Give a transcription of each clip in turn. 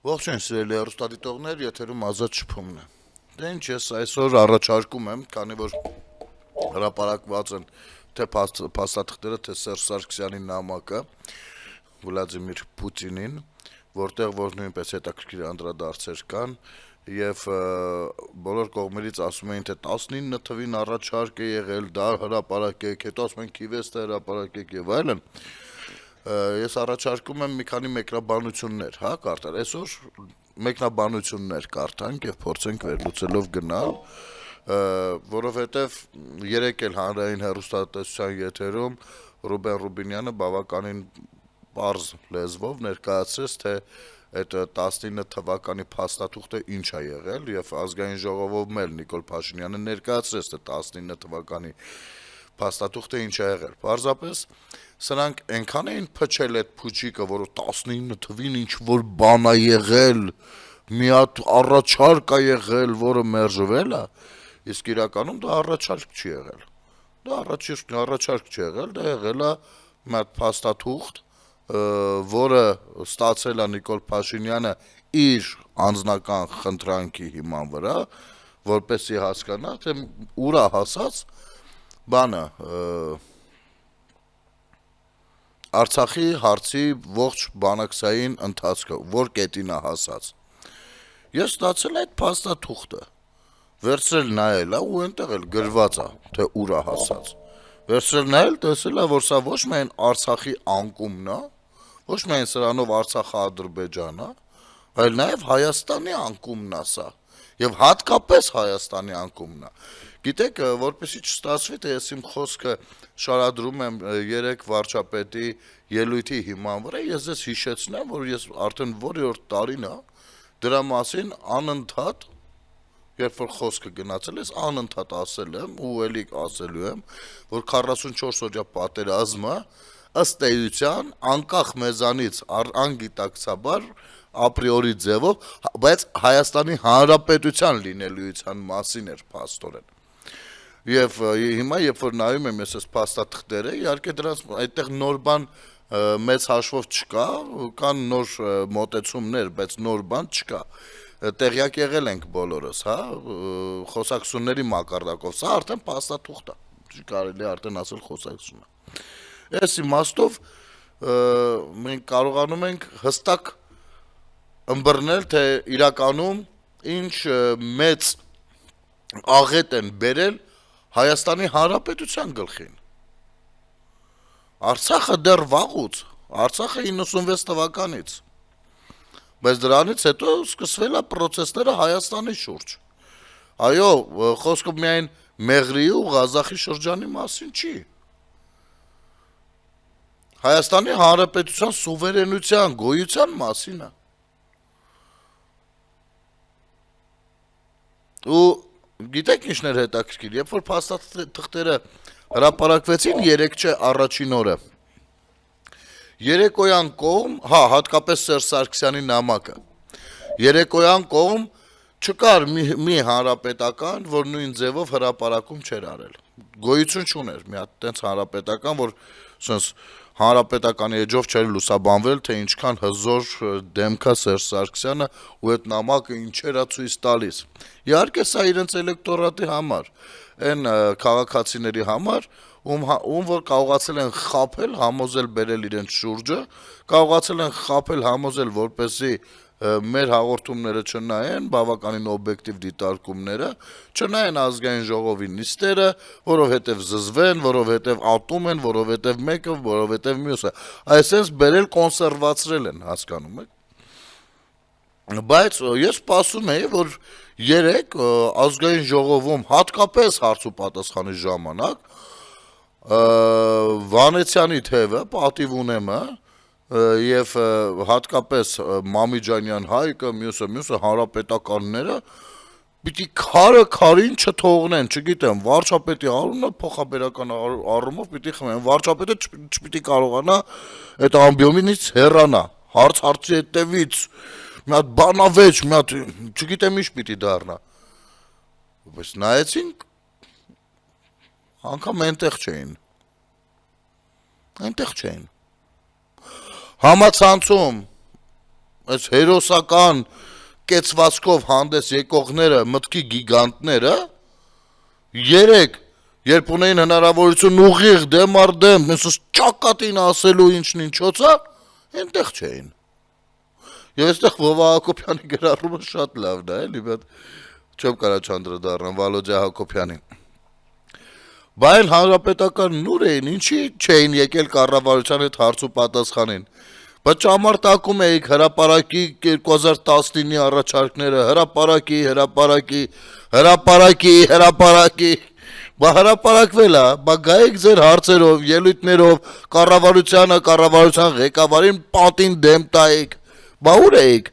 Ողջույն սիրելի հեռուստադիտողներ, եթերում ազատ շփումն է։ Դե ինչ ես այսօր առաջարկում եմ, քանի որ հրապարակված են թե փաստաթղթերը, թե Սերժ Սարգսյանի նամակը Վլադիմիր Պուտինին, որտեղ որ նույնպես հետաքրքիր անդրադարձեր կան, եւ բոլոր կողմերից ասում էին, թե 19 թվին առաջարկ է եղել, դա հրապարակեք, հետո ասում են քիվեստը հրապարակեք եւ այլն։ Ես առաջարկում եմ մի քանի մեկնաբանություններ, կարդալ։ Այսօր մեկնաբանություններ կարդանք եւ փորձենք վերլուծելով գնալ, որովհետեւ երեկ էլ հանրային հեռուստատեսության եթերում Ռուբեն Ռուբինյանը բավականին պարզ լեզվով ներկայացրեց, թե այդ 19 թվականի փաստաթուղթը ինչ է եղել եւ ազգային ժողովում էլ Նիկոլ Փաշինյանը ներկայացրեց, թե 19 թվականի փաստաթուղթը ինչ է եղել։ Պարզապես սրանք այնքան էին փչել այդ փուչիկը, որ 19 թվին ինչ որ բան է եղել, մի հատ առաջարկ է եղել, որը մերժվել է, իսկ իրականում դա առաջարկ չի եղել։ Դա առաջարկ չի եղել, դա եղել է մի հատ փաստաթուղթ, որը ստացել է Նիկոլ Փաշինյանը իր անձնական խնդրանքի հիման վրա, որպեսզի հասկանա, թե ուր է հասած բանը Արցախի հարցի ողջ բանակցային ընթացքը, որ կետին է հասած։ Ես ստացել այդ փաստաթուղթը, վերցրել նայել է ու այնտեղ էլ գրված է, թե ուր է հասած։ Վերցրել նայել, տեսել է, որ սա ոչ միայն Արցախի անկումն է, ոչ միայն սրանով Արցախը Ադրբեջան է, այլ նաև Հայաստանի անկումն է սա։ Եվ հատկապես Հայաստանի անկումն է։ Գիտեք, որպեսզի չստացվի, թե ես իմ խոսքը շարադրում եմ երեք վարչապետի ելույթի հիման վրա, ես ձեզ հիշեցնեմ, որ ես արդեն որերորդ տարին է դրա մասին անընդհատ, երբ որ խոսքը գնացել ես, անընդհատ ասել եմ ու էլի ասելու եմ, որ 44 օրյա պատերազմը ըստ էության անկախ մեզանից անգիտակցաբար ապրիորի ձևով, բայց Հայաստանի Հանրապետության լինելիության մասին էր փաստորեն։ Եվ հիմա երբ որ նայում եմ ես այս փաստաթղթերը, իհարկե դրանց այդտեղ նոր բան մեծ հաշվով չկա, կան նոր մոտեցումներ, բայց նոր բան չկա։ Տեղյակ եղել ենք բոլորս, խոսակցությունների մակարդակով, սա արդեն փաստաթուղթ է, չի կարելի արդեն ասել խոսակցություն է։ Այս իմաստով մենք կարողանում ենք հստակ ըմբռնել, թե իրականում ինչ մեծ աղետ են բերել Հայաստանի Հանրապետության գլխին։ Արցախը դեռ վաղուց, Արցախը 96 թվականից, բայց դրանից հետո սկսվել է պրոցեսները Հայաստանի շուրջ։ Այո, խոսքը միայն Մեղրիի ու Ղազախի շրջանի մասին չի։ Հայաստանի Հանրապետության սուվերենության, գոյության մասին է։ Ու գիտեք ինչն էր հետաքրքիր, երբ որ փաստաթղթերը հրապարակվեցին 3 չէ առաջին օրը, երեկոյան կողմ, հատկապես Սերժ Սարգսյանի նամակը, երեկոյան կողմ չկար մի հանրապետական, որ նույն ձևով հրապարակում չէր արել։ Գոյություն չուներ մի հատ տենց հանրապետական, որ սենց հանրապետականի էջով չէր լուսաբանվել, թե ինչքան հզոր դեմք է Սերժ Սարգսյանը ու այդ նամակը ինչեր է ցույց տալիս։ Իհարկե սա իրենց էլեկտորատի համար, այն քաղաքացիների համար, ում որ կարողացել են խաբել, համոզել բերել իրենց շուրջը, կարողացել են խաբել, համոզել, որպեսզի մեր հաղորդումները չնայեն, բավականին օբյեկտիվ դիտարկումները, չնայեն ազգային ժողովի նիստերը, որովհետև զզվեն, որովհետև ատում են, որովհետև մեկը, որովհետև մյուսը, այսպես բերել կոնսերվացրել են, հասկանում եք։ Բայց ես սպասում էի, որ երեք ազգային ժողովում հատկապես հարց ու պատասխանի ժամանակ Վանեցյանի թևը, պատիվ ունեմը, եւ հատկապես Մամիջանյան Հայկը, մյուսը հանրապետականները պիտի քարը քարին չթողնեն, չգիտեմ, վարչապետի անունը փոխաբերական առումով պիտի խմեն, վարչապետը չպիտի կարողանա այդ ամբիոմինից հեռանա, հարցի հետևից մի հատ բանավեճ, մի հատ չգիտեմ ինչ պիտի դառնա։ Բայց նայեցինք, անգամ այնտեղ չէին։ Համացանցում այս հերոսական կեցվածքով հանդես եկողները, մտքի գիգանտները, երեք, երբ ունեին հնարավորություն ուղիղ դեմ առ դեմ, այսպես ճակատին ասելու ինչն ինչոցա, այնտեղ չէին։ Եվ այստեղ Վովա Հակոբյանի գրառումը շատ լավն է, էլի, բայց չեմ կարա չանդրադառնամ Վալոջա Հակոբյանին։ Բայց հանրապետական նուր էին, ինչի չէին եկել կառավարության հետ հարց ու պատասխանին։ Բայց ճամարտակում էիք հրապարակի 2019-ի առաջարկները, հրապարակի, բա հրապարակվել է, բա գայեք ձեր հարցերով, ելույթներով, կառավարության ղեկավարին պատին դեմ տայիք, բա ուր էիք,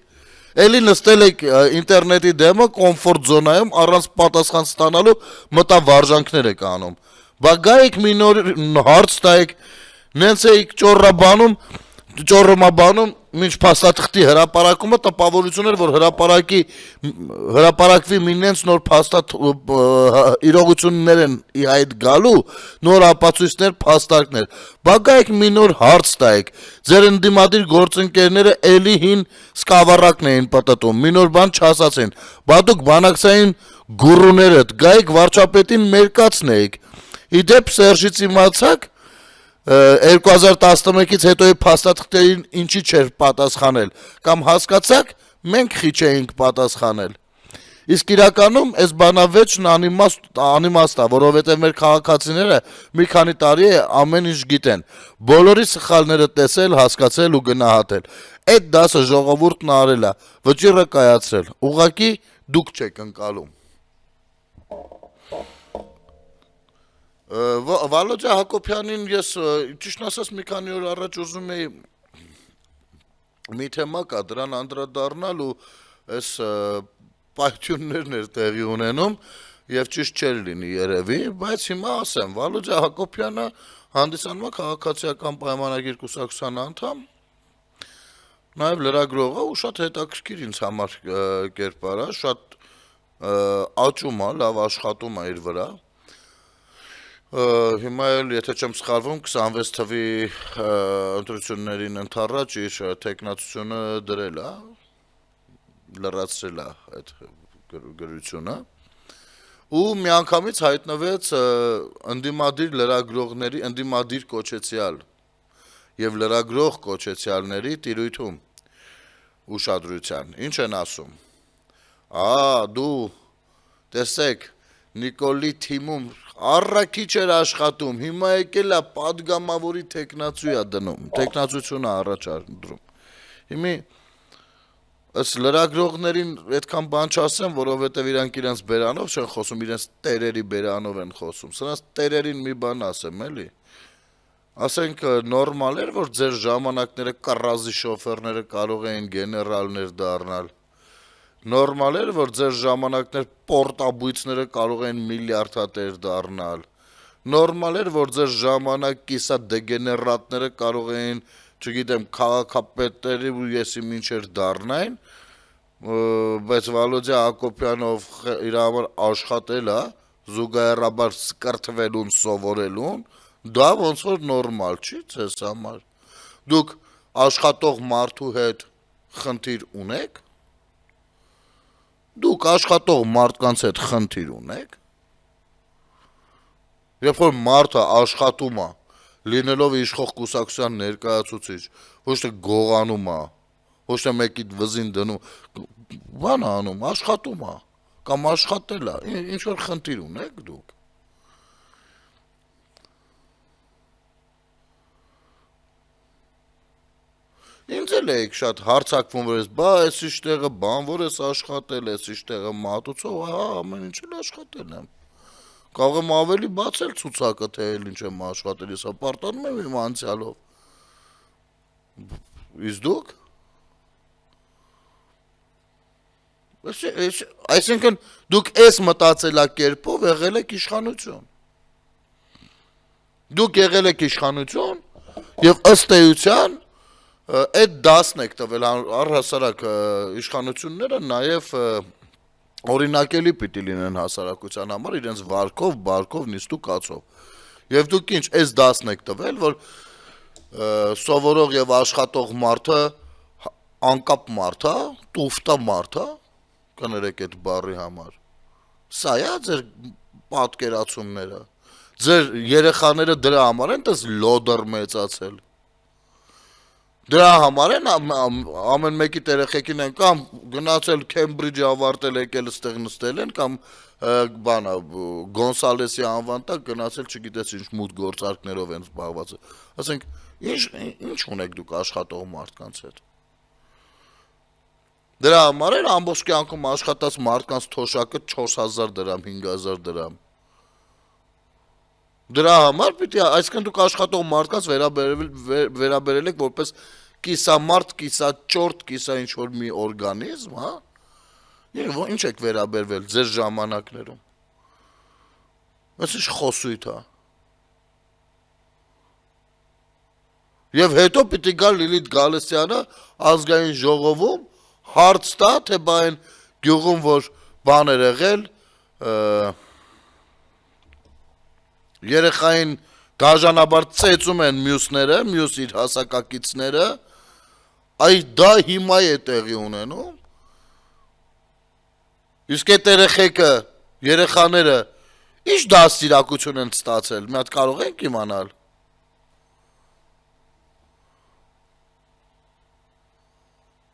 էլի նստել եք ինտերնետի դեմը կոմֆորտ զոնայում առանց պատասխան ստանալու մտավարժանքներ եք անում, բա գայեք մի նոր հարց տայիք, նենց էիք ճորրոմաբանում մինչ փաստաթղթի հրապարակումը տպավորություն էր, որ հրապարակվի մի նենց նոր իրողություններ են ի հայտ գալու, նոր ապացույցներ, փաստարկներ, բա գայեք մի նոր հարց տայեք, ձեր ընդդիմադիր գործընկերները էլի հին սկավառակն էին պտտում, մի նոր բան չասացին, բա դուք բանակցային գուրուներդ, գայեք վարչապետին մերկացնեիք, իդեպ Սերժից իմացաք, 2011-ից հետոյի փաստաթղթերին ինչի չէր պատասխանել, կամ հասկացաք, մենք խիչ էինք պատասխանել։ Իսկ իրականում այս բանավեճն անիմաստ է, որովհետև մեր քաղաքացիները մի քանի տարի է ամեն ինչ գիտեն, բոլորի սխալները տեսել, հասկացել ու գնահատել։ Այդ դասը ժողովուրդն արել է, վճիռը կայացրել, ուղղակի դուք չեք ընկալում։ Վալոջա Հակոբյանին ես ճիշտ ասած մի քանի օր առաջ ուզում էի մի թեմա կա դրան անդրադառնալ ու այս պայթյուններն էր տեղի ունենում եւ ճիշտ չէր լինի երևի, բայց հիմա ասեմ, Վալոջա Հակոբյանը հանդիսանում է քաղաքացիական պայմանագիր կուսակցության անդամ, նաեւ լրագրող է ու շատ հետաքրքիր ինձ համար կերպար է, շատ աճում է, լավ աշխատում է իր վրա։ Հիմա էլ, եթե չեմ սխալվում, 26 թվի ընտրություններին ընդառաջ իր թեկնածությունը դրել է, լրացրել է այդ գրությունը, ու միանգամից հայտնվեց ընդդիմադիր լրագրողների, ընդդիմադիր կոչեցյալ եւ լրագրող կոչեցյալների տիրույթում ուշադրության, ինչ են ասում, դու, տեսեք, Նիկոլի թիմում առաքիչ էր աշխատում, հիմա եկել է պատգամավորի թեկնածու է դնում, թեկնածությունը առաջադրում։ Հիմի ըս լրագրողներին այդքան բան չասեմ, որովհետև իրանք իրենց բերանով չեն խոսում, իրենց տերերի բերանով են խոսում։ Սրանց տերերին մի բան ասեմ, էլի։ Ասենք նորմալ էր, որ ձեր ժամանակները կռազի շոֆերները կարող էին գեներալներ դառնալ։ Նորմալ էր, որ ձեր ժամանակներ պորտաբույցները կարող են միլիարդատեր դառնալ։ Նորմալ էր, որ ձեր ժամանակ կիսա դեգեներատները կարող էին, չգիտեմ, քաղաքապետերի ու եսի մինչեր դառնային, բայց Վալոջա Հակոբյանով իր համար աշխատել է, զուգահեռաբար սկրթվելուն, սովորելուն, դա ոնց որ նորմալ չի ձեզ համար։ Դուք աշխատող մարդու հետ խնդիր ունեք։ Դուք աշխատող մարդկանց հետ խնդիր ունեք։ Երբ որ մարդը աշխատում է, լինելով իշխող կուսակցության ներկայացուցիչ, ոչ թե գողանում է, ոչ թե մեկի վզին դնում, բան անում, աշխատում է, կամ աշխատել է, ինչ որ խնդիր ունեք դուք։ Ինձ էլ էիք շատ հարցակվում, որ ես, բա ես իշտեղը բան, որ ես աշխատել, ես իշտեղը մատուցով, ամեն ինչ էլ աշխատել եմ։ Կարող եմ ավելի բացել ցուցակը, թե էլ ինչ եմ աշխատել, ես ապարտանում եմ իմ անցյալով։ Իսկ դուք։ Այսինքն դուք այս մտածելակերպով եղել եք իշխանություն։ Դուք եղել եք իշխանություն եւ ըստ էության այդ դասն եք տվել առհասարակ իշխանությունները նաեւ օրինակելի պիտի լինեն հասարակության համար իրենց վարկով, բարկով, նիստու կացով։ Եվ դուք ինչ, այս դասն եք տվել, որ սովորող եւ աշխատող մարդը անկապ մարդ է, տուֆտա մարդ է, կներեք այդ բառի համար։ Սա է ձեր պատկերացումները։ Ձեր երեխաները դրա համար են տես լոդր մեծացել։ Դրա համար են ամեն մեկի երեխեքին են կամ գնացել Քեմբրիջը ավարտել եկել ստեղ նստել են կամ բանա Գոնսալեսի անվան տակ գնացել չգիտես ինչ մութ գործարքներով են զբաղված։ Ասենք ինչ ունեք դուք աշխատող մարդկանց հետ։ Դրա համար էլ ամբողջ կյանքում աշխատած մարդկանց թոշակը 4000 դրամ, 5000 դրամ։ Դրա համար պիտի այսինքն դուք աշխատող մարդկանց վերաբերել եք որպես կիսամարդ, կիսաճորտ, կիսա ինչ որ մի օրգանիզմ, հա։ Ինչ եք վերաբերվել ձեր ժամանակներում։ Այս ինչ խոսույթ է։ Եվ հետո պիտի գա Լիլիթ Գալստյանը ազգային ժողովում հարց տա, թե բա այն գյուղում որ բան էր եղել, երեխային դաժանաբար ծեծում են մյուսները, մյուս իր հասակակիցները, այ դա հիմա է տեղի ունենում։ Իսկ այդ երեխաները ինչ դաստիարակություն են ստացել, մի հատ կարող ենք իմանալ։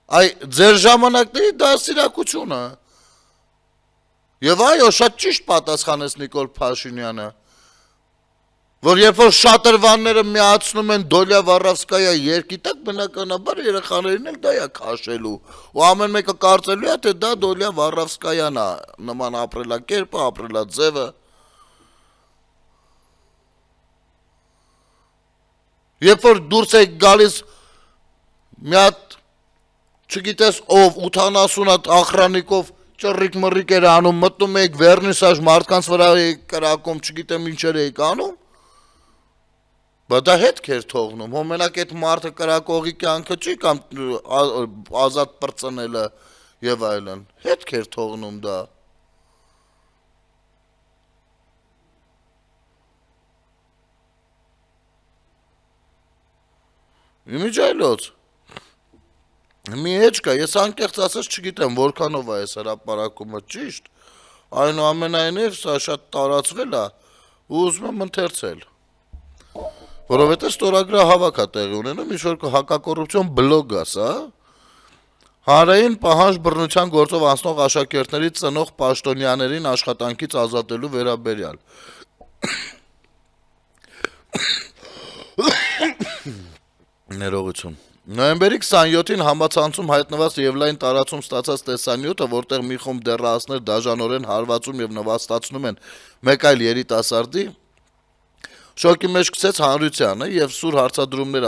Այ ձեր ժամանակների դաստիարակությունը։ Եվ այո, շատ ճիշտ պատասխանեց Նիկոլ Փաշինյանը, որ երբ որ շատրվանները միացնում են Դոլյա Վառավսկայա երկի տակ, բնականաբար երեխաներին էլ դա է քաշելու, ու ամեն մեկը կարծելու է, թե դա Դոլյա Վառավսկայան է, նման ապրելակերպը, ապրելաձևը։ Երբ որ դուրս եք գալիս մի հատ չգիտես ով 80 հատ ախրանիկով ճռիկ մռիկ էր անում, մտնում եք վերնիսաժ մարդկանց վրա եք կրակում, չգիտեմ ինչեր եք անում, բա դա հետք էր թողնում, հոմենակ այդ մարդը կրակողի կյանքը չի կամ ազատ պրծնելը եւ այլն, հետք էր թողնում դա։ Իմիջայլոց մի էջ կա, ես անկեղծ ասած չգիտեմ որքանով է այս հրապարակումը ճիշտ, այնուամենայնիվ սա շատ տարածվել է ու ուզում եմ ընթերցել, որովհետև ստորագրահավաք է տեղի ունենում, ինչ-որ հակակոռուպցիոն բլոգ է սա, հանրային պահանջ բռնության գործով անցնող աշակերտների ծնող պաշտոնյաներին աշխատանքից ազատելու վերաբերյալ։ Ներողություն։ Նոյեմբերի 27-ին համացանցում հայտնված եւ լայն տարածում ստացած տեսանյութը, որտեղ մի խումբ դեռահասներ դաժանորեն հարվածում եւ նվաստացնում են մեկ այլ երիտասարդի, շոկի մեջ գցեց հանրությանը եւ սուր հարցադրումներ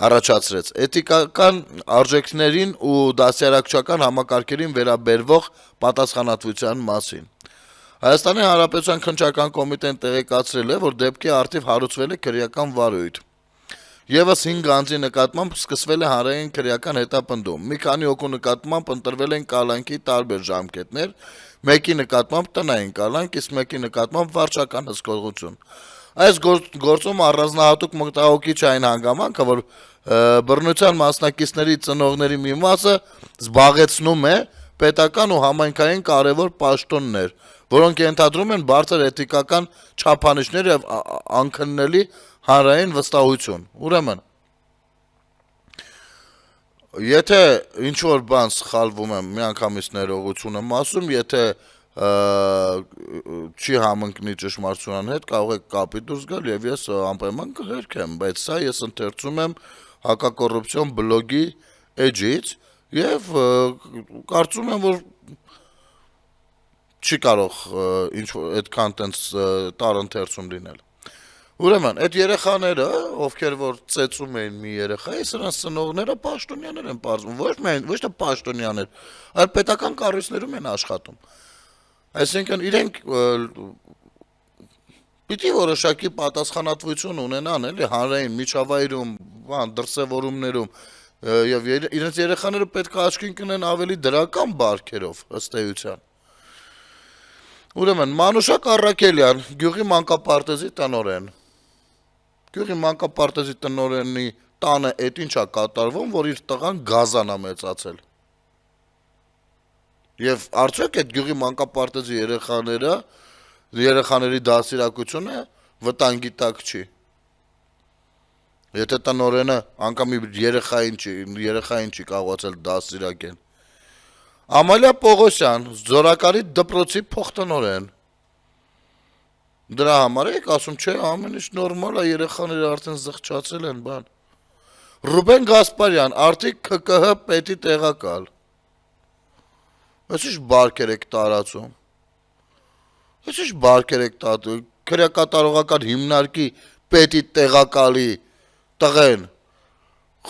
առաջացրեց էթիկական արժեքներին ու դասյարակչական համակարգերին վերաբերվող պատասխանատվության մասին։ Հայաստանի Հանրապետության քննչական կոմիտեն տեղեկացրել է, որ դեպքի առթիվ հարուցվել է քրեական վարույթ։ Եվս 5 անձի նկատմամբ սկսվել է հանրային քրեական հետապնդում։ Մի քանի հոգու նկատմամբ ընտրվել են կալանքի տարբեր ժամկետներ, մեկի նկատմամբ տնային կալանք, իսկ մեկի նկատմամբ վարչական հսկողություն։ Այս գործում առանձնահատուկ մտահոգիչ է այն հանգամանքը, որ բռնության մասնակիցների ծնողների մի մասը զբաղեցնում է պետական ու համայնքային կարևոր պաշտոններ, որոնք ենթադրում են բարձր էթիկական չափանիշներ եւ անքննելի հանրային վստահություն։ Ուրեմն, եթե ինչ-որ բան սխալվում եմ, միանգամից ներողություն եմ ասում, եթե չի համընկնի ճշմարտության հետ, կարող եք կապի դուրս գալ եւ ես անպայման կհերքեմ, բայց սա ես ընթերցում եմ հակակոռուպցիոն բլոգի էջից եւ կարծում եմ, որ չի կարող այդքան տենց տարընթերցում լինել։ Ուրեմն, այդ երեխաները, ովքեր որ ծեծում էին մի երեխա, սրանց ծնողները պաշտոնյաներ են պարզվում, ոչ թե պաշտոնյաներ, այլ պետական կառույցներում են աշխատում։ Այսինքն իրենք պիտի որոշակի պատասխանատվություն ունենան, էլի հանրային միջավայրում, դրսևորումներում, եւ իրենց երեխաները պետք է աչքին կնեն ավելի դրական բարքերով, ըստ էության։ Ուրեմն, Մանուշակ Առաքելյան, գյուղի մանկապարտեզի տնօրեն։ Գյուղի մանկապարտեզի տնօրենի տանը այդ ինչա կատարվում, որ իր տղան գազան է մեծացել։ Եվ արդյոք այդ գյուղի մանկապարտեզի երեխաների դասիրակությունը վտանգի տակ չի։ Եթե տնօրենը անգամ երեխային չի կարողացել դասիրակել։ Ամալիա Պողոսյան, Զորակարի դպրոցի փոխտնօրեն։ Դրա համար եք ասում, չէ, ամեն ինչ նորմալ է, երեխաները արդեն զղջացել են, բան։ Ռուբեն Գասպարյան, արդիկ ՔԿՀ պետի տեղակալ։ Այս ինչ բարքեր եք տարածում։ Այս ինչ բարքեր եք տարածում, քրեակատարողական հիմնարկի պետի տեղակալի տղեն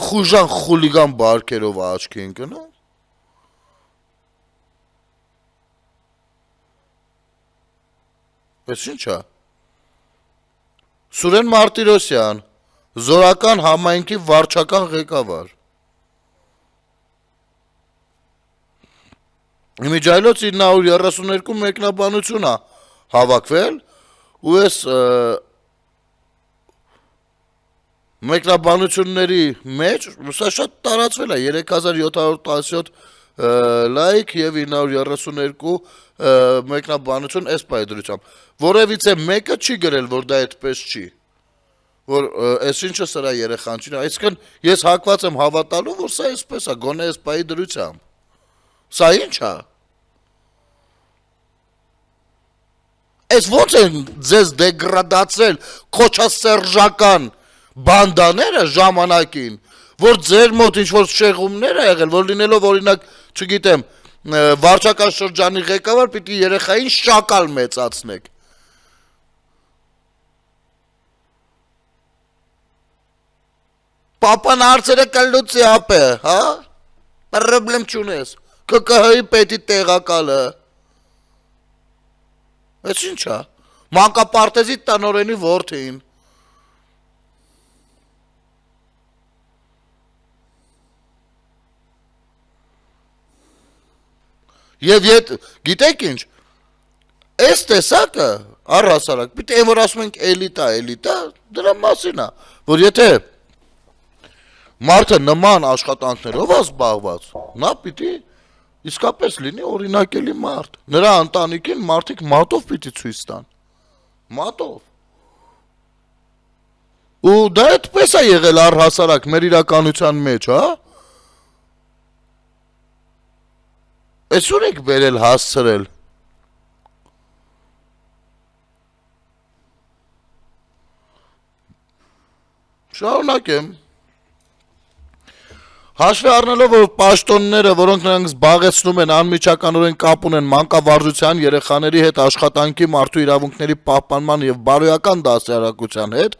խուժան խուլիգան բարքերով աչքի ընկնում։ Այս ինչ է։ Սուրեն Մարտիրոսյան, Զորական համայնքի վարչական ղեկավար։ Իմիջայլոց 932 մեկնաբանություն է հավաքվել ու այս մեկնաբանությունների մեջ սա շատ տարածվել է 3717 լայք եւ 932 մեկնաբանություն այս պայդրությամբ որևիցե մեկը չի գրել որ դա այդպես չի որ այս ինչը սրա երեխան չի այսինքն ես հակված եմ հավատալու որ սա այսպես է գոնե այս պայդրությամբ սա ինչ է այս ո՞նց են ձեզ դեգրադացրել քոչասերժական բանդաները ժամանակին, որ ձեր մոտ ինչ-որ շեղումներ է եղել, որ լինելով օրինակ, չգիտեմ, վարչական շրջանի ղեկավար պիտի երեխային շակալ մեծացնեք։ Պապան հարցերը կլուծի ապե, հա? Պրոբլեմ չունես, ԿԿՀ-ի պետի տեղակալը։ Այս ինչ է, մանկապարտեզի տնօրենի որդին։ Եվ գիտեք ինչ, այս տեսակը, առհասարակ, պիտի են որ ասում ենք էլիտա, դրա մասին է, որ եթե մարդը նման աշխատանքներով է զբաղված, նա պիտի իսկապես լինի օրինակելի մարդ, նրա ընտանիքին մարդիկ մատով պիտի ցույց տան, մատով, ու դա այդպես է եղել առհասարակ մեր իրականության մեջ, հա? Այս ուր եք բերել հասցրել։ Շարունակեմ։ Հաշվի առնելով, որ պաշտոնները, որոնք նրանք զբաղեցնում են անմիջականորեն կապ ունեն մանկավարժության, երեխաների հետ աշխատանքի, մարդու իրավունքների պահպանման եւ բարոյական դասյարակության հետ,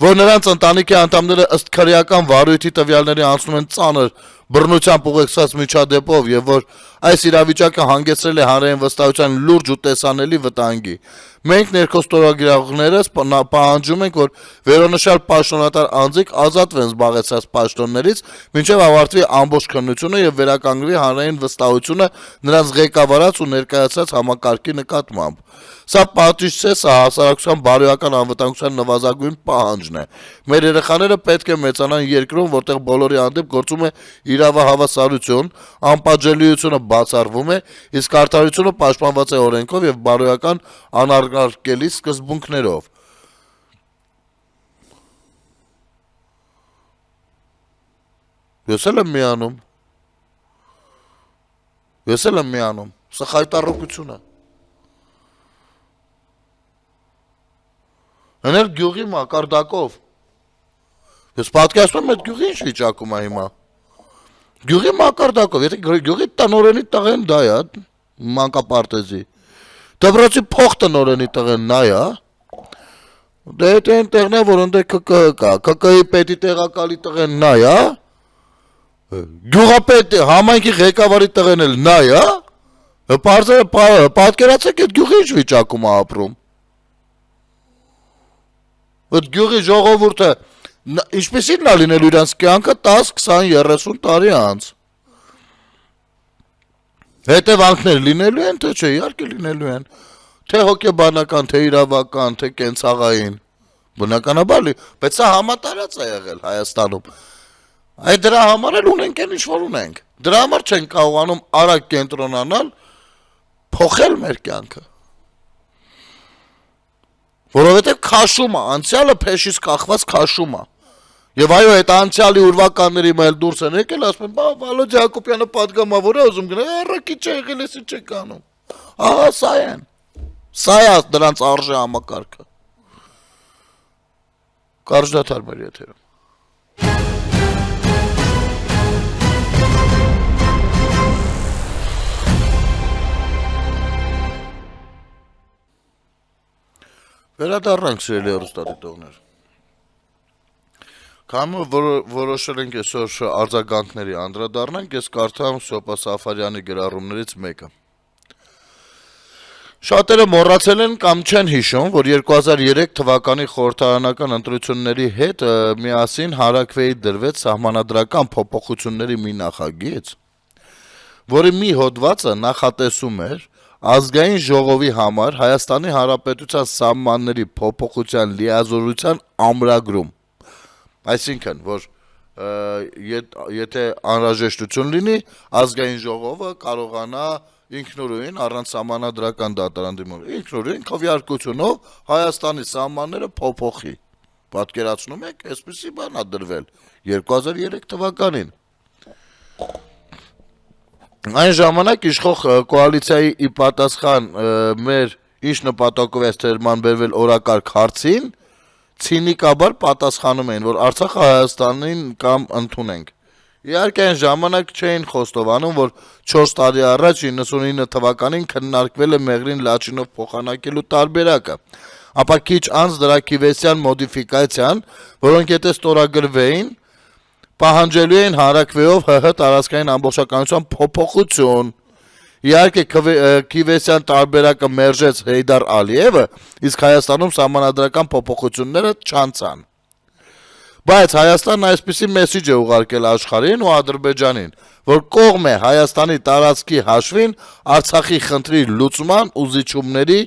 որ նրանց ընտանիքի անդամները ըստ քրեական վարույթի տվյալների անցնում են ծանր բռնությամբ ուղեկցված միջադեպով եւ որ այս իրավիճակը հանգեցրել է հանրային վստահության լուրջ ու տեսանելի վտանգի։ Մենք ներքոստորագրողներս պահանջում ենք, որ վերոնշյալ պաշտոնատար անձիկ ազատվեն զբաղեցած պաշտոններից, մինչև ավարտվի ամբողջ քննությունը եւ վերականգնվի հանրային վստահությունը նրանց ղեկավարած ու ներկայացած համակարգի նկատմամբ։ Սա պատիժ չէ, սա հասարակության բարոյական անվտանգության նվազագույն պահանջն է։ Մեր երեխաները պետք է մեծանան երկրում, որտեղ բոլորի հանդեպ գործում է իրավահավասարություն, անպատժելիությունը բացառվում է, իսկ արդարությունը պաշտպանված է օրենքով եւ բարոյական անարգարկելի սկզբունքներով։ Ես էլ եմ միանում։ Սա խայտառակություն է։ Հենց գյուղի մակարդակով։ Ես պատկերացնում եմ այդ գյուղի ինչ վիճակում է հիմա։ Գյուղի մակարդակով, եթե գյուղի տնօրենի տղեն դա է, մանկապարտեզի։ Դպրոցի փոխտնօրենի տղեն նա է։ Դե այդ այն տեղն է, որ ընդե ԿԿՀ կա, ԿԿՀ-ի պետի տեղակալի տղեն նա է։ Գյուղապետ համայնքի ղեկավարի տղեն էլ նա է։ Պատկերացեք այդ գյուղի ինչ վիճակում է ապրում։ Այդ գյուղի ժողովուրդը ինչպեսին է լինելու իրանց կյանքը 10, 20, 30 տարի անց։ Հետևանքներ լինելու են, թե չէ, իհարկե լինելու են։ Թե հոգեբանական, թե իրավական, թե կենցաղային։ Բնականաբար, բայց սա համատարած է եղել Հայաստանում։ Այդ դրա համար էլ ունենք այն ինչ որ ունենք։ Դրա համար չեն կարողանում արագ կենտրոնանալ, փոխել մեր կյանքը։ Որովհետև քաշում է, անցյալը փեշից կախված քաշում է։ Եվ այո, այդ անցյալի ուրվականների մել դուրս են եկել, ասում են, բա Վալոդի Հակոբյանը պատգամավոր է, ուզում գնա, առակի չէ եղել, էսի չեք անում։ Ահա սա են։ Սա է դրանց արժե համակարգը։ Կարճ դադար մեր եթերում։ Վերադառնանք սիրելի հեռուստադիտողներ։ Քանի որոշել ենք այսօր արձագանքների անդրադառնանք, ես կարդամ Սոպա Սաֆարյանի գրառումներից մեկը։ Շատերը մոռացել են կամ չեն հիշում, որ 2003 թվականի խորհրդարանական ընտրությունների հետ միասին Հարաքվեի դրվեց սահմանադրական փոփոխությունների մի նախագիծ, որի մի հոդվածը նախատեսում էր ազգային ժողովի համար Հայաստանի Հանրապետության սահմանների փոփոխության լիազորության ամրագրում, այսինքն, որ եթե անհրաժեշտություն լինի, ազգային ժողովը կարողանա ինքնուրույն առանց սահմանադրական դատարան դիմել, ինքնուրույն քվեարկությունով Հայաստանի սահմանները փոփոխի։ Պատկերացնում եք, այսպիսի բան ա դրվել 2003 թվականին։ Այն ժամանակ իշխող կոալիցիայի ի պատասխան մեր ինչ նպատակով է թերման բերվել օրակարգ հարցին, ցինիկաբար պատասխանում էին, որ Արցախը Հայաստանին կամ ընդունենք։ Իհարկե այն ժամանակ չէին խոստովանում, որ 4 տարի առաջ 99 թվականին քննարկվել է Մեղրին Լաչինով փոխանակելու տարբերակը, ապա քիչ անց դրա քիվեսյան մոդիֆիկացիան, որոնք եթե ստորագրվեին, պահանջելու էին Հարաքվեով ՀՀ տարածքային ամբողջականության փոփոխություն։ Իհարկե քիվեսյան տարբերակը մերժեց Հեյդար Ալիևը, իսկ Հայաստանում սահմանադրական փոփոխությունները չանցան։ Բայց Հայաստանն այսպիսի մեսիջ է ուղարկել աշխարհին ու Ադրբեջանին, որ կողմ է Հայաստանի տարածքի հաշվին Արցախի խնդրի լուծման ու զիջումների,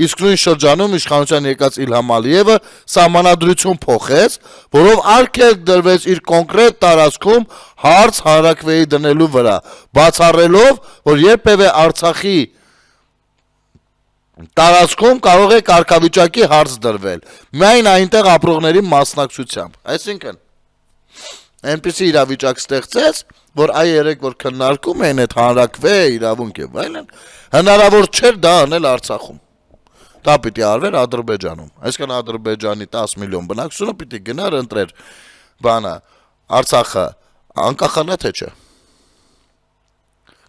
իսկ նույն շրջանում իշխանության եկած Իլհամ Ալիևը սահմանադրություն փոխեց, որով արգելք դրվեց իր կոնկրետ տարածքում հարց Հարաքվեի դնելու վրա, բացառելով, որ երբևէ Արցախի տարածքում կարող է կարգավիճակի հարց դրվել, միայն այնտեղ ապրողների մասնակցությամբ։ Այսինքն, այնպիսի իրավիճակ ստեղծեց, որ այ երեք որ քննարկում էին այդ հանրակվե իրավունք եւ այլն, հնարավոր չէր դա անել Արցախում։ Դա պիտի արվեր Ադրբեջանում։ Այսինքն Ադրբեջանի 10 միլիոն բնակչությունը պիտի գնար ընտրեր բանը Արցախը անկախանա թե չէ։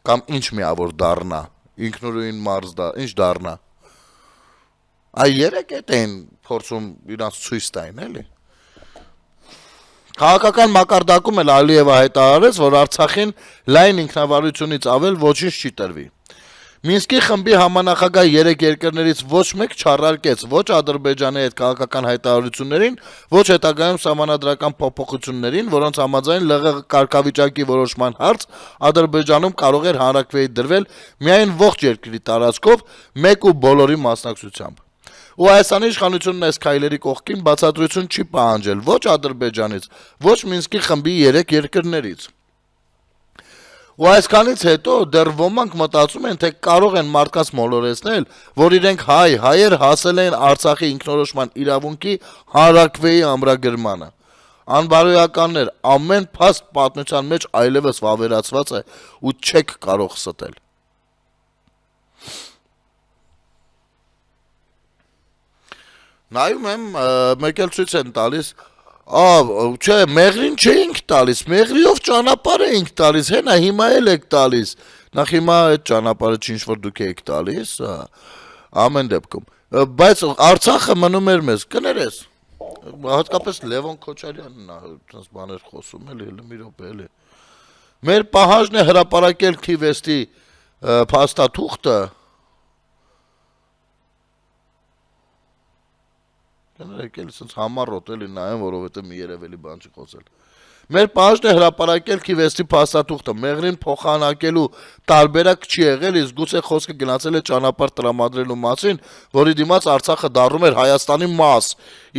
Կամ ինչ միավոր դառնա, ինքնուրույն մարզ դա, ինչ դառնա։ Այ երեք էդ էին փորձում իրանց ցույց տային, էլի։ Քաղաքական մակարդակում էլ Ալիևը հայտարարեց, որ Արցախին լայն ինքնավարությունից ավել ոչինչ չի տրվի։ Մինսկի խմբի համանախագահ 3 երկրներից ոչ մեկ չառարկեց ոչ Ադրբեջանի այդ քաղաքական հայտարարություններին, ոչ հետագայում սահմանադրական փոփոխություններին, որոնց համաձայն ԼՂ կարգավիճակի որոշման հարց Ադրբեջանում կարող էր Հանրաքվեի դրվել միայն ողջ երկրի տարածքով, մեկ ու բոլորի մասնակցությամբ։ Ու Հայաստանի իշխանությունն այս քայլերի կողքին բացատրություն չի պահանջել ոչ Ադրբեջանից, ոչ Մինսկի խմբի 3 երկրներից։ Ու այսքանից հետո դեռ ոմանք մտածում են, թե կարող են մարդկանց մոլորեցնել, որ իրենք հայեր հասել են Արցախի ինքնորոշման իրավունքի Հանրաքվեի ամրագրմանը։ Անբարոյականներ, ամեն փաստ պատմության մեջ այլևս վավերացված է ու չեք կարող ստել։ Նայում եմ, մեկ էլ ցույց են տալիս, չէ, Մեղրին չէինք տալիս, Մեղրիով ճանապարհ էինք տալիս, հենա հիմա էլ եք տալիս։ Նախ հիմա այդ ճանապարհը ինչ որ դուք եք տալիս, ամեն դեպքում։ Բայց Արցախը մնում էր մեզ, կներես։ Հատկապես Լևոն Քոչարյանն է այդպես բաներ խոսում, էլի մի րոպե էլի։ Մեր պահանջն է հրապարակել Քիվեստի փաստաթուղթը։ Կներեք էլի սենց համառոտ էլի նայեմ, որովհետև մի երևելի բան չի խոսել։ Մեր պահանջն է հրապարակել Քիվեստի փաստաթուղթը, մեղրին փոխանակելու տարբերակ չի եղել, իսկ գուցե խոսքը գնացել է ճանապարհ տրամադրելու մասին, որի դիմաց Արցախը դառնում էր Հայաստանի մաս։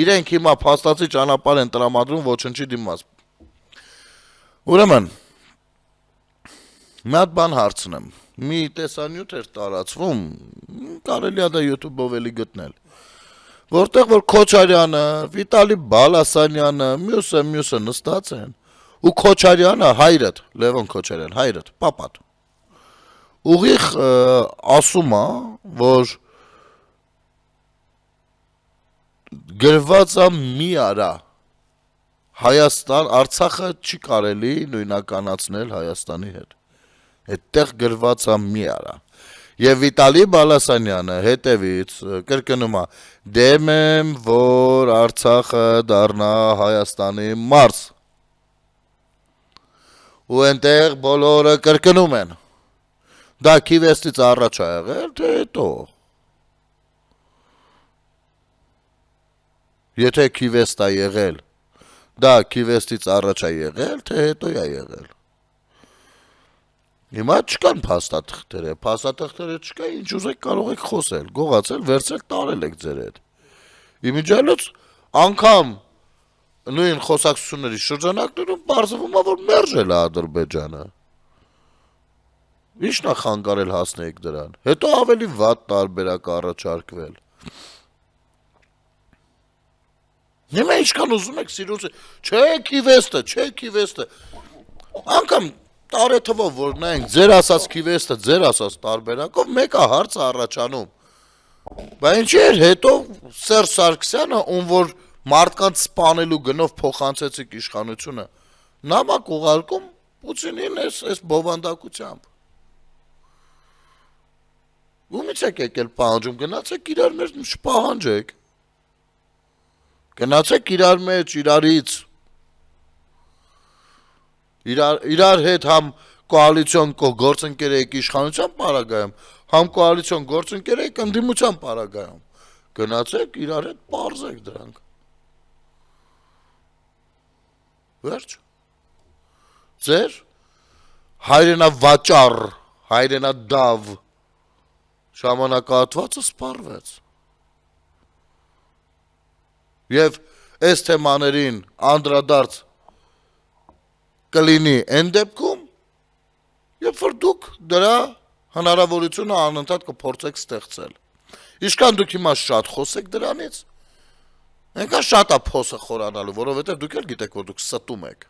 Իրենք հիմա փաստացի ճանապարհ են տրամադրում ոչնչի դիմաց։ Ուրեմն, մի հատ բան հարցնեմ։ Մի տեսանյութ էր տարածվում, կարելի է դա YouTube-ով էլի գտնել, որտեղ որ Քոչարյանը, Վիտալի Բալասանյանը, մյուսը նստած են, ու Քոչարյանը հայրդ, Լևոն Քոչարյան, հայրդ, պապատ, ուղիղ ասում է, որ գրված է մի արա, Հայաստան, Արցախը չի կարելի նույնականացնել Հայաստանի հետ, այդտեղ գրված է մի արա, եւ Վիտալի Բալասանյանը հետևից կրկնում է, դեմ եմ, որ Արցախը դառնա Հայաստանի մարզ, ու այնտեղ բոլորը կրկնում են, դա Քիվեստից առաջ է եղել, թե հետո, եթե Քիվեստ է եղել, դա Քիվեստից առաջ է եղել, թե հետո է եղել։ Հիմա չկան փաստաթղթերը չկա, ինչ ուզեք կարող եք խոսել, գողացել, վերցել, տարել եք ձեր հետ։ Իմիջիալոց անգամ նույն խոսակցությունների շրջանակներում պարզվում է, որ մերժել է Ադրբեջանը։ Ինչն է խանգարել հասնեիք դրան։ Հետո ավելի վատ տարբերակ առաջարկվել։ Հիմա ինչքան ուզում եք սիրուց, չէ Քիվեստը, անգամ տարեթվով, որ նայենք ձեր ասած Քիվեստը, ձեր ասած տարբերակով, մեկը հարց առաջանում, բա ինչի էր հետո Սերժ Սարգսյանը, ում որ մարդկանց սպանելու գնով փոխանցեցիք իշխանությունը, նամակ ուղարկում Պուտինին այս բովանդակությամբ։ Ումից եք եկել պահանջում, գնացեք իրար մեջ չպահանջեք, գնացեք իրար մեջ, իրարից, իրար հետ համ կոալիցիոն գործընկեր եք իշխանության պարագայում, համ կոալիցիոն գործընկեր եք ընդդիմության պարագայում, գնացեք իրար հետ պարզեք դրանք, վերջ, ձեր հայրենավաճառ, հայրենադավ ժամանակահատվածը սպառվեց, եւ այս թեմաներին անդրադարձ կլինի այն դեպքում, երբ որ դուք դրա հնարավորությունը անընդհատ կփորձեք ստեղծել։ Ինչքան դուք հիմա շատ խոսեք դրանից, այնքան շատ է փոսը խորանալու, որովհետև դուք էլ գիտեք, որ դուք ստում եք։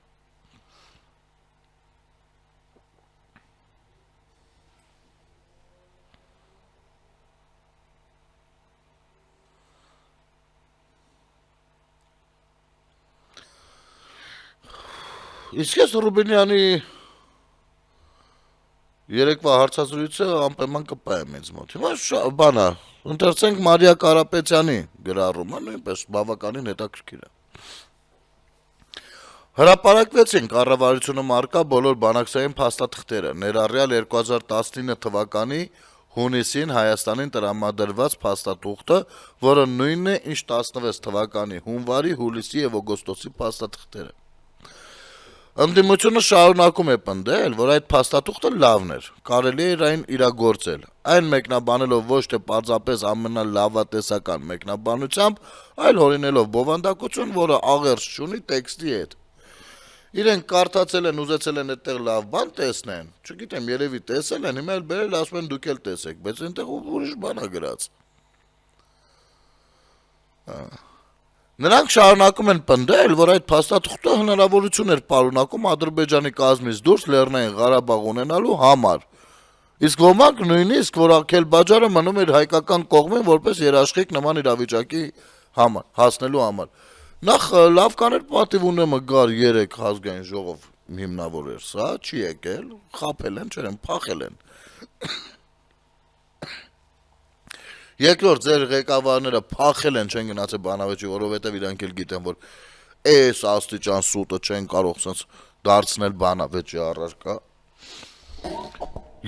Իսկ ես Ռուբինյանի երեկվա հարցազրույցը անպայման կպայեմ ինձ մոտ։ Հիմա բանա, ընթերցենք Մարիա Կարապետյանի գրառումը, նույնպես բավականին հետաքրքիր է։ Հրապարակվեցին կառավարությունում առկա բոլոր բանակցային փաստաթղթերը, ներառյալ 2019 թվականի հունիսին Հայաստանին տրամադրված փաստաթուղթը, որը նույնն է, ինչ 16 թվականի հունվարի, հուլիսի եւ օգոստոսի փաստաթղթերը։ Ընդդիմությունը շարունակում է պնդել, որ այդ փաստաթուղթը լավն էր, կարելի էր այն իրագործել, այն մեկնաբանելով ոչ թե պարզապես ամենալավատեսական մեկնաբանությամբ, այլ հորինելով բովանդակություն, որը աղերս չունի տեքստի հետ։ Իրենք կարդացել են, ուզեցել են այդտեղ լավ բան տեսնեն, չգիտեմ, երևի տեսել են, հիմա էլ բերել ասում են դուք էլ տեսեք, բայց այնտեղ ուրիշ բան է գրած։ Նրանք շարունակում են պնդել, որ այդ փաստաթուղթը հնարավորություն էր պարունակում Ադրբեջանի կազմից դուրս Լեռնային Ղարաբաղ ունենալու համար։ Իսկ ոմանք նույնիսկ, որ Քելբաջարը մնում էր հայկական կողմին որպես երաշխիք նման իրավիճակի հասնելու համար։ Նախ լավ կաներ պատիվ ունեմը գար 3 ազգային ժողով հիմնավոր էր սա, չի եկել, խաբել են, չեն, փախել են։ Երկրորդ ձեր ղեկավարները փախել են, չեն գնացել բանավեճի, որովհետև իրանք էլ գիտեն, որ այս աստիճան սուտը չեն կարող sense դարձնել բանավեճի առարկա։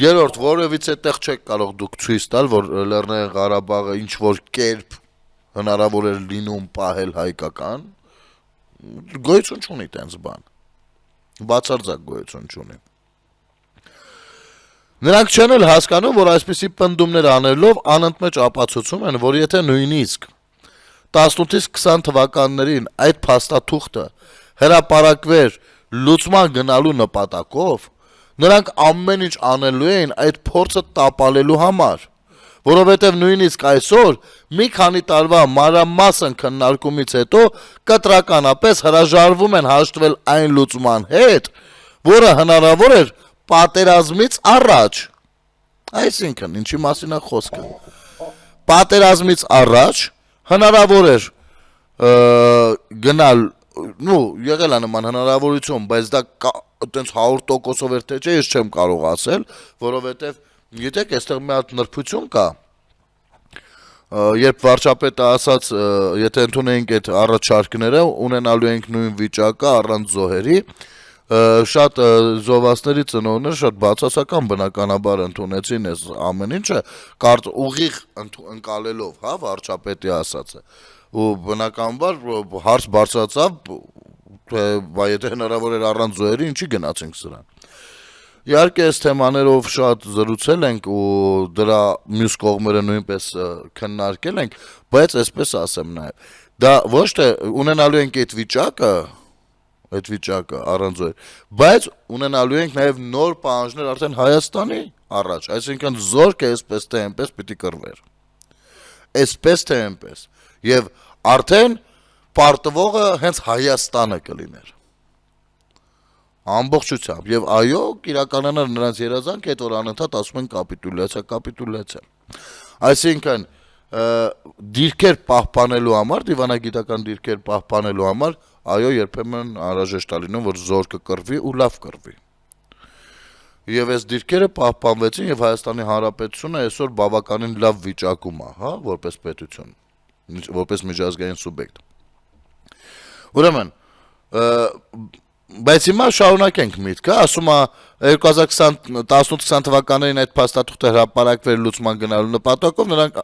Երրորդ, որևիցե տեղ չեք կարող դուք ցույց տալ, որ Լեռնային Ղարաբաղը ինչ որ կերպ հնարավոր էր լինում պահել հայկական, գոյություն չունի տենց բան։ Բացարձակ գոյություն չունի։ Նրանք չեն էլ հասկանում, որ այսպիսի պնդումներ անելով անընդմեջ ապացուցում են, որ եթե նույնիսկ 18-ից 20 թվականներին այդ փաստաթուղթը հրապարակվեր լուծման գնալու նպատակով, նրանք ամեն ինչ անելու էին այդ փորձը տապալելու համար, որովհետև նույնիսկ այսօր մի քանի տարվա մանրամասն քննարկումից հետո կտրականապես հրաժարվում են հաշտվել այն լուծման հետ, որը հնարավոր էր պատերազմից առաջ։ Այսինքն, ինչի մասին է խոսքը։ Պատերազմից առաջ հնարավոր էր գնալ, եղել է նման հնարավորություն, բայց դա այտենց 100%-ով էր թե չէ, ես չեմ կարող ասել, որովհետև գիտեք, այստեղ մի հատ նրբություն կա, երբ վարչապետը ասաց, եթե ընդունենք այդ առաջարկները, ունենալու ենք նույն վիճակը առանց զոհերի, շատ զոհվածների ծնողները շատ բացասական բնականաբար ընդունեցին այս ամեն ինչը, ուղիղ ընկալելով, հա, վարչապետի ասածը, ու բնականաբար հարց բարձրացավ, եթե հնարավոր էր առանց զոհերի, ինչի գնացինք սրան։ Իհարկե այս թեմաներով շատ զրուցել ենք ու դրա մյուս կողմերը նույնպես քննարկել ենք, բայց այսպես ասեմ նաև, դա ոչ թե ունենալու ենք այդ վիճակը առանց զոհերի, բայց ունենալու ենք նաև նոր պահանջներ արդեն Հայաստանի առաջ, այսինքն զորքը այսպես թե այնպես պիտի կռվեր, այսպես թե այնպես, եւ արդեն պարտվողը հենց Հայաստանը կլիներ ամբողջությամբ, եւ այո, իրականանալ նրանց երազանք, այդ որ անընդհատ ասում են կապիտուլյացիա, այսինքն դիրքեր պահպանելու համար, դիվանագիտական դիրքեր պահպանելու համար, այո, երբեմն անհրաժեշտ է լինում, որ զորքը կռվի ու լավ կռվի։ Եվ այս դիրքերը պահպանվեցին եւ Հայաստանի Հանրապետությունը այսօր բավականին լավ վիճակում է, հա, որպես պետություն, որպես միջազգային սուբյեկտ։ Ուրեմն, բայց հիմա շարունակենք միտքը, ասում է 2018-20 թվականներին այդ փաստաթուղթը հրապարակվեր լուծման գնալու նպատակով, նրանք,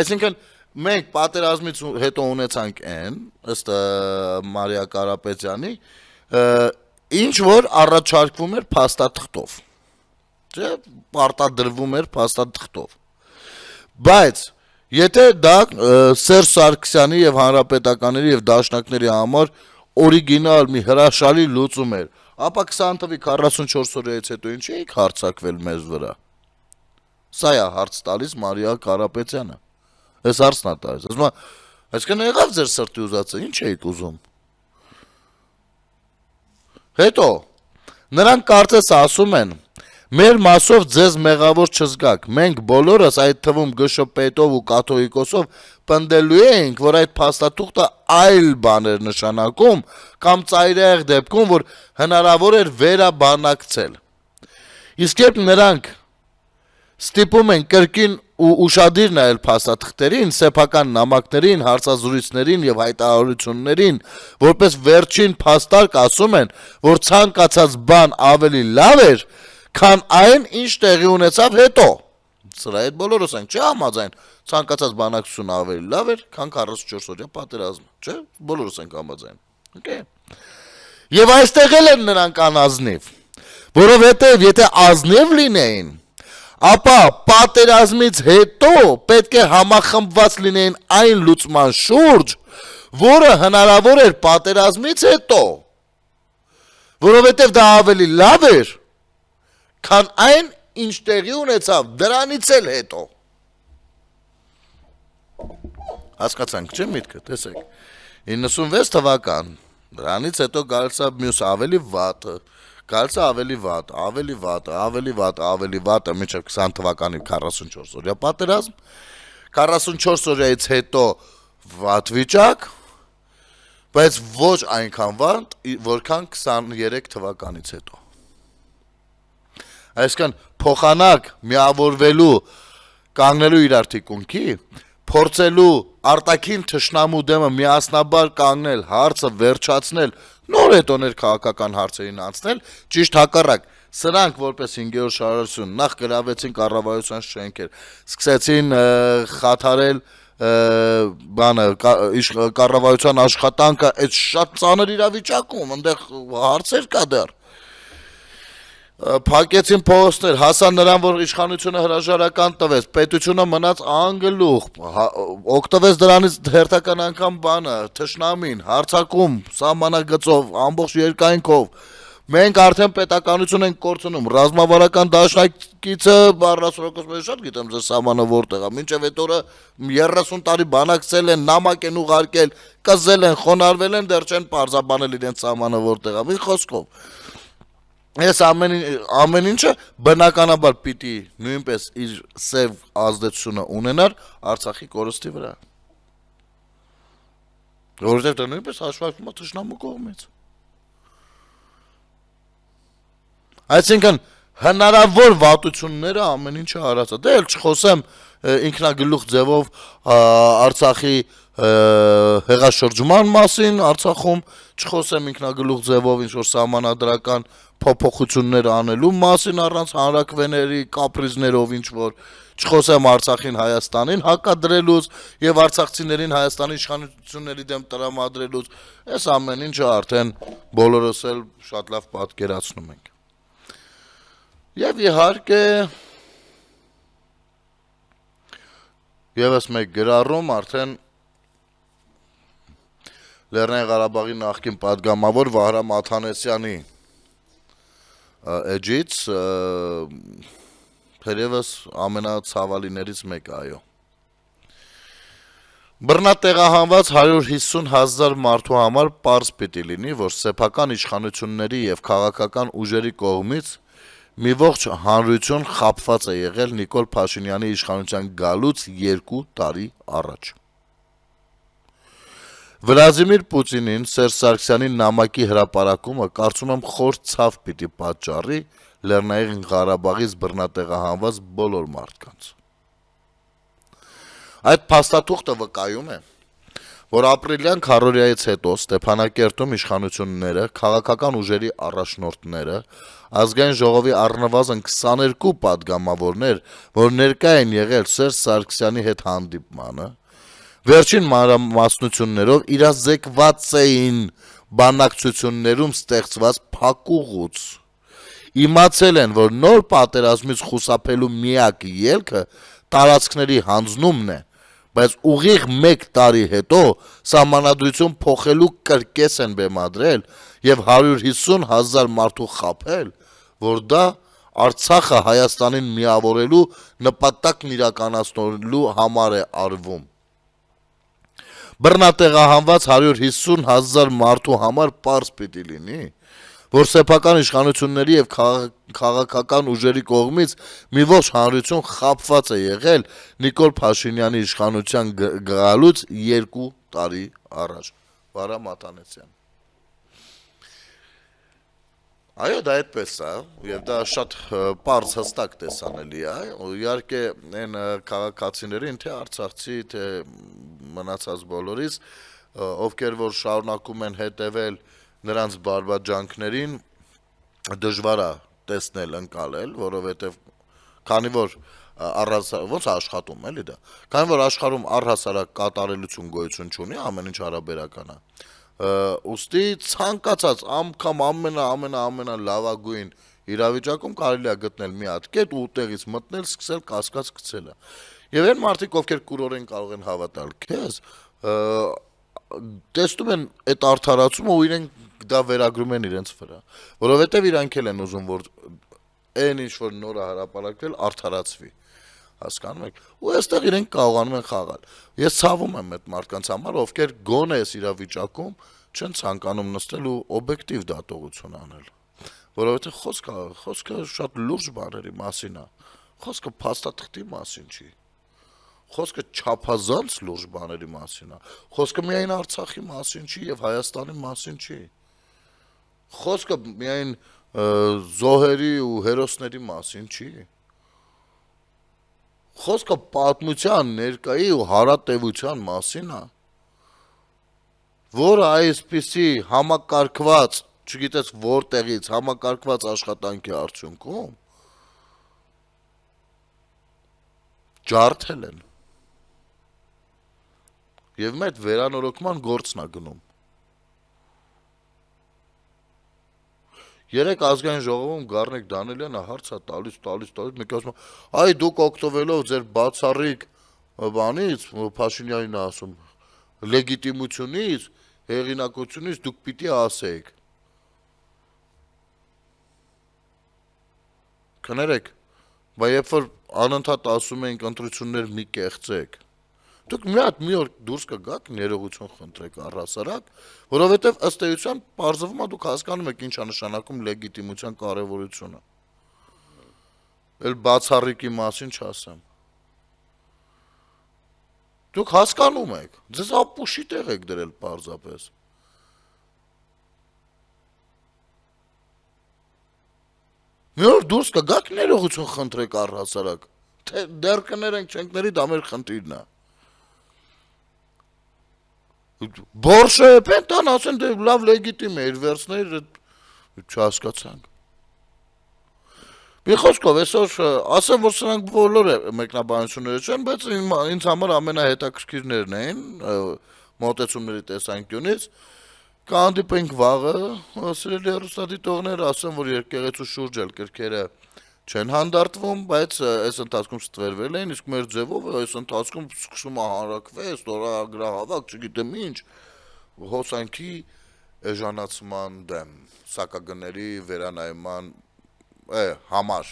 այսինքն մենք պատերազմից հետո ունեցանք այն, ըստ Մարիա Կարապետյանի, ինչ որ առաջարկվում էր փաստաթղթով, չէ, պարտադրվում էր փաստաթղթով, բայց եթե դա Սերժ Սարգսյանի եւ հանրապետականների եւ դաշնակների համար օրիգինալ մի հրաշալի լուծում էր, ապա 20 թվի 44 օրից հետո ինչի եք հարցակվել մեզ վրա։ Սա է հարց տալիս Մարիա Կարապետյանը։ Այս հարցն է տալիս։ Ասում է, այսինքն եղավ ձեր սրտի ուզածը, ինչ եք ուզում։ Հետո նրանք կարծես ասում են, մեր մասով ձեզ մեղավոր չզգաք, մենք բոլորս այդ թվում ԳՇՊ-ով ու կաթողիկոսով պնդելու ենք, որ այդ փաստաթուղթը այլ բան էր նշանակում կամ ծայրահեղ դեպքում, որ հնարավոր էր վերաբանակցել։ Իսկ երբ նրանք ստիպում են կրկին ու ուշադիր նայել փաստաթղթերին, սեփական նամակներին, հարցազրույցներին եւ հայտարարություններին, որպես վերջին փաստարկ ասում են, որ ցանկացած բան ավելի լավ էր, քան այն, ինչ տեղի ունեցավ հետո։ Սրա հետ բոլորս ենք, չէ՞ համաձայն, ցանկացած բանակցություն ավելի լավ էր, քան 44 օրյա պատերազմը, չէ՞, բոլորս ենք համաձայն։ Okay։ Եվ այստեղ էլ են նրանք անազնիվ, որովհետև եթե ազնիվ լինեին, ապա պատերազմից հետո պետք է համախմբված լինեին այն լուծման շուրջ, որը հնարավոր էր պատերազմից հետո, որովհետև դա ավելի լավ էր, քան այն, ինչ տեղի ունեցավ դրանից էլ հետո։ Հասկացանք, չէ՞ միտքը, տեսեք։ 96 թվական, դրանից հետո գալիս է մյուս ավելի վատը, գալիս է ավելի վատը, մինչև 20 թվականի 44 օրյա պատերազմ, 44 օրյայից հետո վատ վիճակ, բայց ոչ այնքան վատ, որքան 23 թվականից հետո։ Այսինքն փոխանակ միավորվելու, կանգնելու իրար թիկունքի, փորձելու արտաքին թշնամու դեմը միասնաբար կանգնել, հարցը վերջացնել, նոր հետոներ քաղաքական հարցերին անցնել, ճիշտ հակառակ, սրանք որպես 5-րդ շարժություն նախ գրավեցին կառավարության շենքեր, սկսեցին խաթարել կառավարության աշխատանքը այդ շատ ծանր իրավիճակում, այնտեղ հարցեր կա դեռ, Փակեցին փողոցներ, հասան նրան, որ իշխանությունը հրաժարական տվեց, պետությունը մնաց անգլուխ, օգտվեց դրանից հերթական անգամ բանը, թշնամին, հարձակում, սահմանագծով, ամբողջ երկայնքով, մենք արդեն պետականություն ենք կորցնում, ռազմավարական դաշնակիցը առասրոկոս մեջ շատ գիտեմ ձեր սահմանը որտեղ է, մինչև այդ օրը 30 տարի բանակցել են, նամակ են ուղարկել, կզել են, խոնարհվել են, դեռ չեն պարզաբանել իրենց սահմանը որտեղ է, մի խոսքով Ես ամեն ինչը բնականաբար պիտի նույնպես իր սև ազդեցությունը ունենար Արցախի կորստի վրա։ Որովհետև դա նույնպես հաշվարկվում է թշնամու կողմից։ Այսինքն հնարավոր վատությունները ամեն ինչը արած է։ Դե էլ չխոսեմ ինքնագլուխ ձևով Արցախի հեղաշրջման մասին Արցախում, չխոսեմ ինքնագլուխ ձևով ինչ որ սահմանադրական փոփոխություններ անելու մասին առանց հանրակրվեների, կապրիզներով ինչ որ, չխոսեմ Արցախին Հայաստանին հակադրելուց եւ արցախցիներին Հայաստանի իշխանությունների դեմ տրամադրելուց, այս ամեն ինչը արդեն բոլորս էլ շատ լավ պատկերացնում ենք։ Եվ իհարկե եւս մեկ գրառում արդեն Լեռնային Ղարաբաղի նախկին պատգամավոր Վահրամ Աթանեսյանի էջից թերևս ամենացավալիներից մեկը, այո։ Բռնատեղահանված 150,000 մարդու համար պարզ պիտի լինի, որ սեփական իշխանությունների եւ քաղաքական ուժերի կողմից մի ողջ հանրություն խաբված է եղել Նիկոլ Փաշինյանի իշխանության գալուց 2 տարի առաջ։ Վլադիմիր Պուտինին Սերժ Սարգսյանի նամակի հրապարակումը կարծում եմ խոր ցավ պիտի պատճառի Լեռնային Ղարաբաղից բռնատեղահանված բոլոր մարդկանց։ Այդ փաստաթուղթը վկայում է, որ ապրիլյան քարոզիայից հետո Ստեփանակերտում իշխանությունները, քաղաքական ուժերի առաջնորդները, ազգային ժողովի առնվազն 22 պատգամավորներ, որ ներկա են եղել Սերժ Սարգսյանի հետ հանդիպմանը, վերջին մանրամասնություններով իրազեկված էին բանակցություններում ստեղծված փակուղուց, իմացել են, որ նոր պատերազմից խուսափելու միակ ելքը տարածքների հանձնումն է, բայց ուղիղ 1 տարի հետո սահմանադրություն փոխելու կրկես են բեմադրել եւ 150,000 մարդու խաբել, որ դա Արցախը Հայաստանին միավորելու նպատակն իրականացնելու համար է արվում։ Բռնատեղահանված 150,000 մարդու համար պարզ պիտի լինի, որ սեփական իշխանությունների եւ քաղաքական ուժերի կողմից մի ողջ հանրություն խաբված է եղել Նիկոլ Փաշինյանի իշխանության գալուց 2 տարի առաջ։ Վահրամ Աթանեսյան։ Այո, դա այդպես է, եւ դա շատ պարզ հստակ տեսանելի է, իհարկե այն քաղաքացիներին, թե արցախցի, թե մնացած բոլորից, ովքեր որ շարունակում են հետևել նրանց բարբաջանքներին, դժվար է տեսնել, ընկալել, որովհետեւ քանի որ ոնց է աշխատում, էլի դա, քանի որ աշխարհում առհասարակ կատարելություն գոյություն չունի, ամեն ինչ հարաբերական է։ Ուստի ցանկացած անգամ ամենա լավագույն իրավիճակում կարելի է գտնել մի հատ կետ ու տեղից մտնել, սկսել կասկած գցելը։ Եվ այն մարդիկ, ովքեր կուրորեն կարող են հավատալ քեզ, տեսնում են այդ արդարացումը ու իրենք դա վերագրում են իրենց վրա, որովհետև իրանք էլ են ուզում, որ այն ինչ որ նոր է հրապարակվել արդարացվի։ Հասկանում եք, ու այստեղ իրենք կարողանում են խաղալ։ Ես ցավում եմ այդ մարդկանց համար, ովքեր գոնե այս իրավիճակում չեն ցանկանում նստել ու օբյեկտիվ դատողություն անել, որովհետեւ խոսքը շատ լուրջ բաների մասին է, խոսքը փաստաթղթի մասին չի, խոսքը չափազանց լուրջ բաների մասին է, խոսքը միայն Արցախի մասին չի եւ Հայաստանի մասին չի, խոսքը միայն զոհերի ու հերոսների մասին չի, խոսքը պատմության ներկայի ու հարատևության մասին է, որը այսպիսի համակարգված, չգիտես որտեղից համակարգված աշխատանքի արդյունքում ջարդել են եւ մեծ վերանորոգման գործն է գնում։ Երեք ազգային ժողովում Գառնիկ Դանիելյանը հարց է տալիս, մեկ ասում է, այ դուք օգտվելով ձեր բացառիկ բանից, Փաշինյանին է ասում, լեգիտիմությունից, հեղինակությունից դուք պիտի ասեք։ Կներեք, բայց երբ որ անընդհատ ասում ենք ընտրություններ մի կեղծեք, դուք մի օր դուրս կգաք, ներողություն խնդրեք առհասարակ, որովհետև ըստ էության պարզվում է դուք հասկանում եք ինչ է նշանակում լեգիտիմության կարևորությունը։ Էլ բացառիկի մասին չասեմ։ Դուք հասկանում եք, ձեզ ապուշի տեղ եք դրել պարզապես։ Մի օր դուրս կգաք, ներողություն խնդրեք առհասարակ, թե դեռ կներենք չենք ների, դա մեր խնդիրն է։ Բորշը պենտան ասեն դե լավ լեգիտիմ է, իր վերցներ չհասկացանք։ Մի խոսքով այսօր ասեմ, որ սրանք բոլորը մեկնաբանությունները չեն, բայց ինձ համար ամենահետաքրքիրներն էին մոտեցումների տեսանկյունից։ Կհանդիպենք վաղը, սիրելի հեռուստադիտողներ, ասեմ, որ եկեղեցու շուրջ էլ կրքերը չեն հանդարտվում, բայց այս ընթացքում ստվերվել են, իսկ մեր ձևով այս ընթացքում սկսում է հանրակվել, ստորագրահավաք, չգիտեմ ինչ, հոսանքի էժանացման դեմ, սակագների վերանայման համար։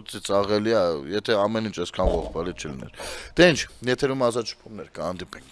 Ծաղելի է, եթե ամեն ինչ այսքան ողբալի չլիներ։ Դե ինչ, եթերում ազատ շփումներ, կհանդիպենք։